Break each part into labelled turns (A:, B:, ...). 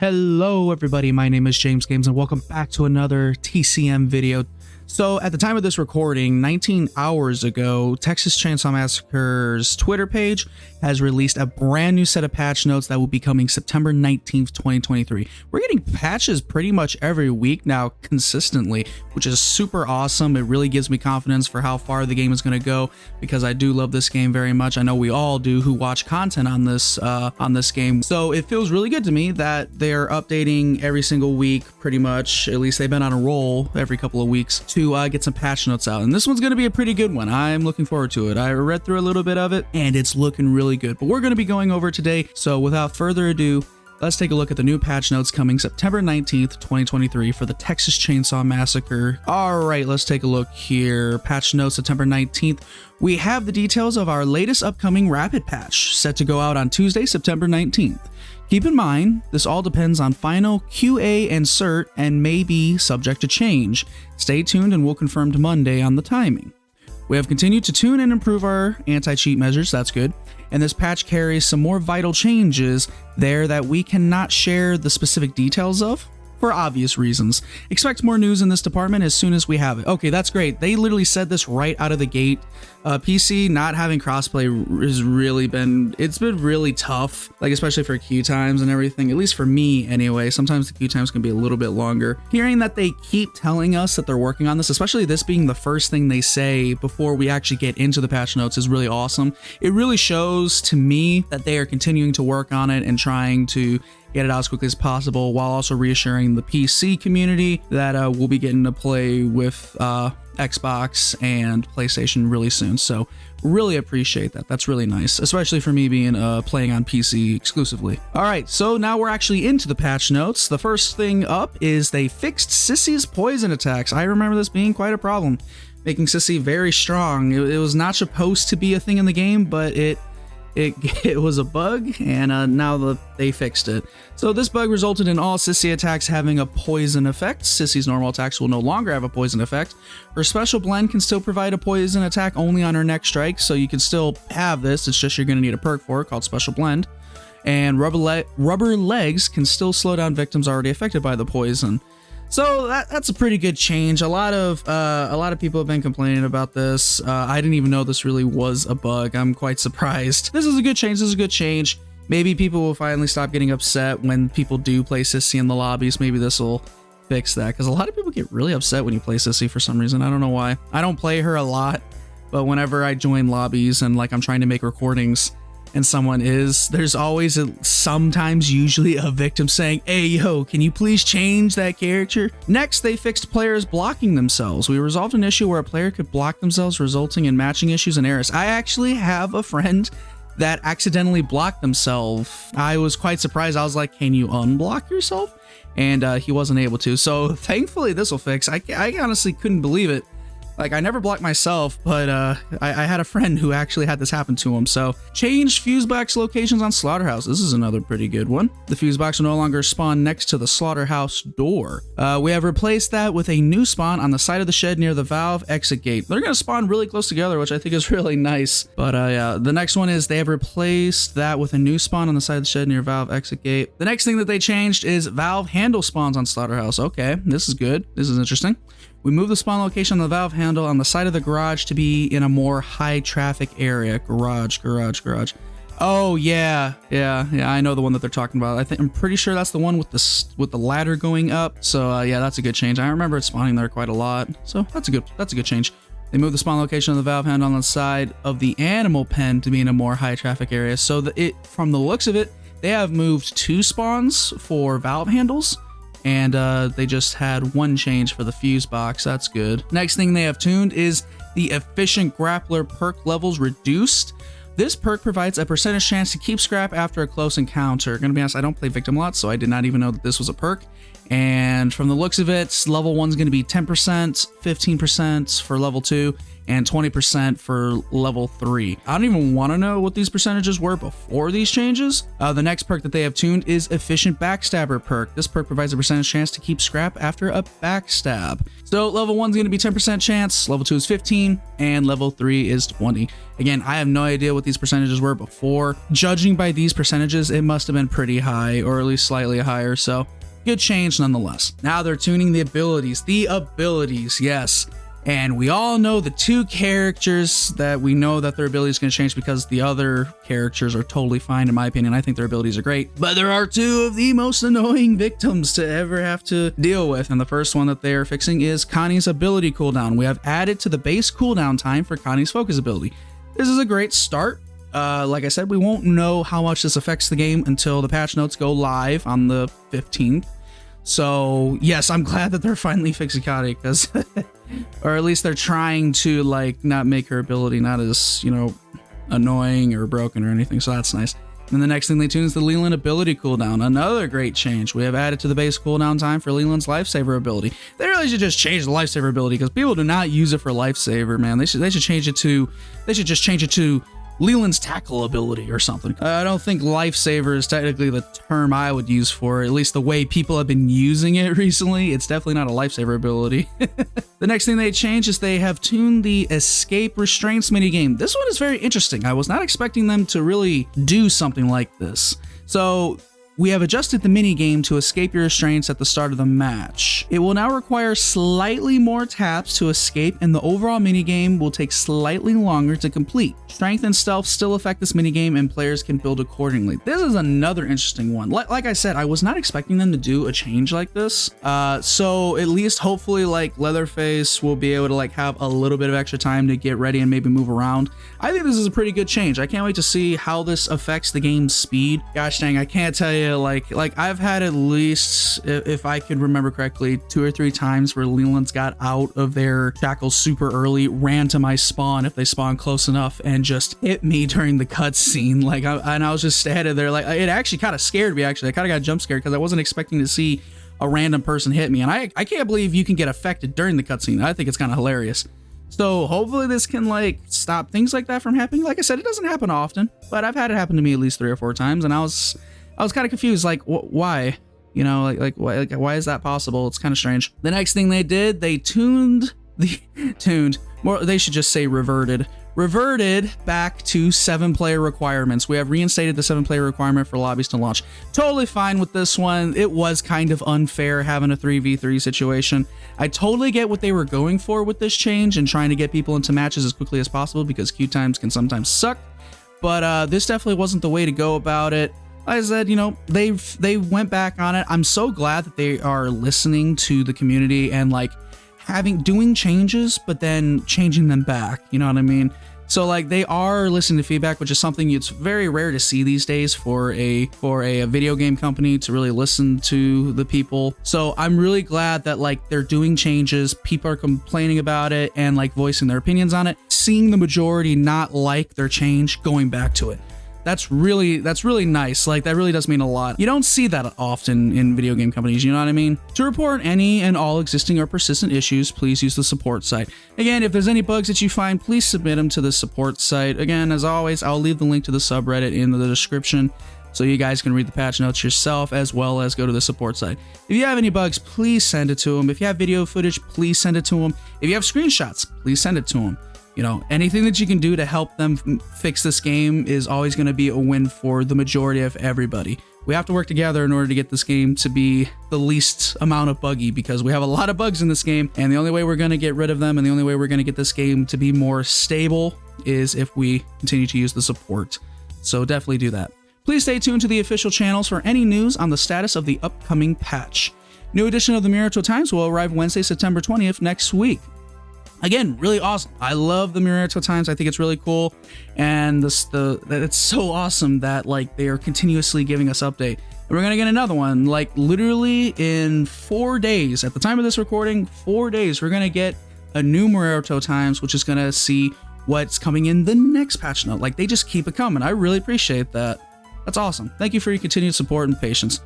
A: Hello everybody, my name is James Games and welcome back to another TCM video. So at the time of this recording, 19 hours ago, Texas Chainsaw Massacre's Twitter page has released a brand new set of patch notes that will be coming September 19th, 2023. We're getting patches pretty much every week now consistently, which is super awesome. It really gives me confidence for how far the game is going to go because I do love this game very much. I know we all do who watch content on this game. So it feels really good to me that they're updating every single week pretty much. At least they've been on a roll every couple of weeks to get some patch notes out, and this one's going to be a pretty good one. I'm looking forward to it. I read through a little bit of it and it's looking really good, but we're going to be going over today. So without further ado, let's take a look at the new patch notes coming September 19th, 2023 for the Texas Chainsaw Massacre. All right, let's take a look here. Patch notes September 19th. We have the details of our latest upcoming rapid patch set to go out on Tuesday, September 19th. Keep in mind, this all depends on final QA and cert and may be subject to change. Stay tuned and we'll confirm Monday on the timing. We have continued to tune and improve our anti-cheat measures, that's good, and this patch carries some more vital changes there that we cannot share the specific details of for obvious reasons. Expect more news in this department as soon as we have it. Okay, that's great. They literally said this right out of the gate. PC not having crossplay has really been, it's been really tough, like especially for queue times and everything, at least for me anyway. Sometimes the queue times can be a little bit longer. Hearing that they keep telling us that they're working on this, especially this being the first thing they say before we actually get into the patch notes, is really awesome. It really shows to me that they are continuing to work on it and trying to get it out as quickly as possible, while also reassuring the PC community that we'll be getting to play with Xbox and PlayStation really soon. So really appreciate that. That's really nice, especially for me being playing on PC exclusively. All right, so now we're actually into the patch notes. The first thing up is they fixed Sissy's poison attacks. I remember this being quite a problem, making Sissy very strong. It was not supposed to be a thing in the game, but it was a bug, and now they fixed it. So this bug resulted in all Sissy attacks having a poison effect. Sissy's normal attacks will no longer have a poison effect. Her special blend can still provide a poison attack only on her next strike, so you can still have this. It's just you're going to need a perk for it called Special Blend. And rubber legs can still slow down victims already affected by the poison. So that's a pretty good change. A lot of people have been complaining about this. I didn't even know this really was a bug. I'm quite surprised. This is a good change. This is a good change. Maybe people will finally stop getting upset when people do play Sissy in the lobbies. Maybe this will fix that, because a lot of people get really upset when you play Sissy for some reason. I don't know why. I don't play her a lot, but whenever I join lobbies and like I'm trying to make recordings and someone is, there's always sometimes usually a victim saying, "Hey yo, can you please change that character?" Next, they fixed players blocking themselves. We resolved an issue where a player could block themselves, resulting in matching issues and errors. I actually have a friend that accidentally blocked themselves. I was quite surprised. I was like, "Can you unblock yourself?" And he wasn't able to. So thankfully this will fix. I honestly couldn't believe it. Like, I never blocked myself, but I had a friend who actually had this happen to him. So, changed fuse box locations on Slaughterhouse. This is another pretty good one. The fuse box will no longer spawn next to the Slaughterhouse door. We have replaced that with a new spawn on the side of the shed near the valve exit gate. They're going to spawn really close together, which I think is really nice. But yeah, the next one is they have replaced that with a new spawn on the side of the shed near valve exit gate. The next thing that they changed is valve handle spawns on Slaughterhouse. Okay, this is good. This is interesting. We moved the spawn location on the valve handle on the side of the garage to be in a more high traffic area. Garage. Oh yeah, I know the one that they're talking about. I'm pretty sure that's the one with the ladder going up. So yeah, that's a good change. I remember it spawning there quite a lot. So that's a good change. They moved the spawn location of the valve handle on the side of the animal pen to be in a more high traffic area. So from the looks of it, they have moved 2 spawns for valve handles, and they just had 1 change for the fuse box. That's good. Next thing they have tuned is the efficient grappler perk levels reduced. This perk provides a percentage chance to keep scrap after a close encounter. Gonna be honest, I don't play victim a lot, so I did not even know that this was a perk. And from the looks of it, level 1 is going to be 10%, 15% for level 2, and 20% for level 3. I don't even want to know what these percentages were before these changes. The next perk that they have tuned is Efficient Backstabber perk. This perk provides a percentage chance to keep scrap after a backstab. So level 1 is going to be 10% chance, level 2 is 15, and level 3 is 20. Again, I have no idea what these percentages were before. Judging by these percentages, it must have been pretty high, or at least slightly higher, so good change nonetheless. Now they're tuning the abilities. Yes. And we all know the 2 characters that we know that their ability is going to change, because the other characters are totally fine in my opinion. I think their abilities are great, but there are 2 of the most annoying victims to ever have to deal with. And the first one that they are fixing is Connie's ability cooldown. We have added to the base cooldown time for Connie's focus ability. This is a great start. Like I said, we won't know how much this affects the game until the patch notes go live on the 15th. So yes, I'm glad that they're finally fixing Connie, because or at least they're trying to like not make her ability not as, you know, annoying or broken or anything. So that's nice. And the next thing they tune is the Leland ability cooldown. Another great change. We have added to the base cooldown time for Leland's lifesaver ability. They really should just change the lifesaver ability, because people do not use it for lifesaver, man. They should change it to, just change it to Leland's tackle ability or something. I don't think lifesaver is technically the term I would use for it, at least the way people have been using it recently. It's definitely not a lifesaver ability. The next thing they changed is they have tuned the escape restraints minigame. This one is very interesting. I was not expecting them to really do something like this. So we have adjusted the minigame to escape your restraints at the start of the match. It will now require slightly more taps to escape, and the overall minigame will take slightly longer to complete. Strength and stealth still affect this minigame, and players can build accordingly. This is another interesting one. Like I said, I was not expecting them to do a change like this. So at least hopefully like Leatherface will be able to like have a little bit of extra time to get ready and maybe move around. I think this is a pretty good change. I can't wait to see how this affects the game's speed. Gosh dang, I can't tell you, like I've had at least, if I could remember correctly, 2 or 3 times where Leland's got out of their shackles super early, ran to my spawn if they spawn close enough, and just hit me during the cutscene. Like, I was just standing there, like, it actually kind of scared me. Actually, I kind of got jump scared because I wasn't expecting to see a random person hit me, and I can't believe you can get affected during the cutscene. I think it's kind of hilarious. So hopefully this can like stop things like that from happening. Like I said, it doesn't happen often, but I've had it happen to me at least 3 or 4 times, and I was kind of confused, like why, you know, why is that possible? It's kind of strange. The next thing they did, they tuned more. They should just say reverted back to 7-player requirements. We have reinstated the 7-player requirement for lobbies to launch. Totally fine with this one. It was kind of unfair having a 3v3 situation. I totally get what they were going for with this change and trying to get people into matches as quickly as possible, because queue times can sometimes suck. But this definitely wasn't the way to go about it. Like I said, you know, they went back on it. I'm so glad that they are listening to the community and like doing changes, but then changing them back. You know what I mean? So like they are listening to feedback, which is something it's very rare to see these days for a video game company to really listen to the people. So I'm really glad that like they're doing changes, people are complaining about it and like voicing their opinions on it, seeing the majority not like their change, going back to it. That's really nice. Like that really does mean a lot. You don't see that often in video game companies, you know what I mean? To report any and all existing or persistent issues, please use the support site. Again, if there's any bugs that you find, please submit them to the support site. Again, as always, I'll leave the link to the subreddit in the description so you guys can read the patch notes yourself, as well as go to the support site. If you have any bugs, please send it to them. If you have video footage, please send it to them. If you have screenshots, please send it to them. You know, anything that you can do to help them fix this game is always going to be a win for the majority of everybody. We have to work together in order to get this game to be the least amount of buggy, because we have a lot of bugs in this game, and the only way we're going to get rid of them and the only way we're going to get this game to be more stable is if we continue to use the support. So definitely do that. Please stay tuned to the official channels for any news on the status of the upcoming patch. New edition of the Naruto Times will arrive Wednesday, September 20th next week. Again, really awesome. I love the Naruto Times. I think it's really cool, and it's so awesome that like they are continuously giving us update. And we're gonna get another one, like literally in 4 days. At the time of this recording, 4 days, we're gonna get a new Naruto Times, which is gonna see what's coming in the next patch note. Like they just keep it coming. I really appreciate that. That's awesome. Thank you for your continued support and patience.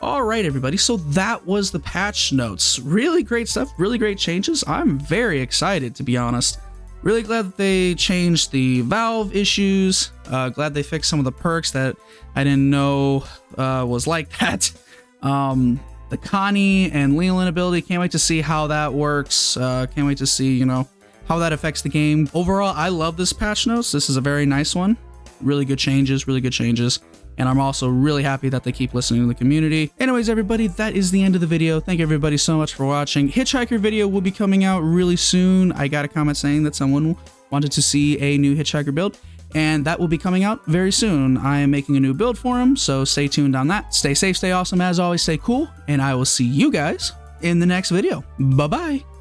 A: All right, everybody, so that was the patch notes. Really great stuff, really great changes. I'm very excited, to be honest. Really glad that they changed the valve issues. Glad they fixed some of the perks that I didn't know was like that. The Connie and Leland ability, can't wait to see how that works. Can't wait to see, you know, how that affects the game. Overall, I love this patch notes. This is a very nice one. Really good changes, really good changes. And I'm also really happy that they keep listening to the community. Anyways, everybody, that is the end of the video. Thank you everybody so much for watching. Hitchhiker video will be coming out really soon. I got a comment saying that someone wanted to see a new Hitchhiker build, and that will be coming out very soon. I am making a new build for him, so stay tuned on that. Stay safe, stay awesome, as always, stay cool, and I will see you guys in the next video. Bye-bye.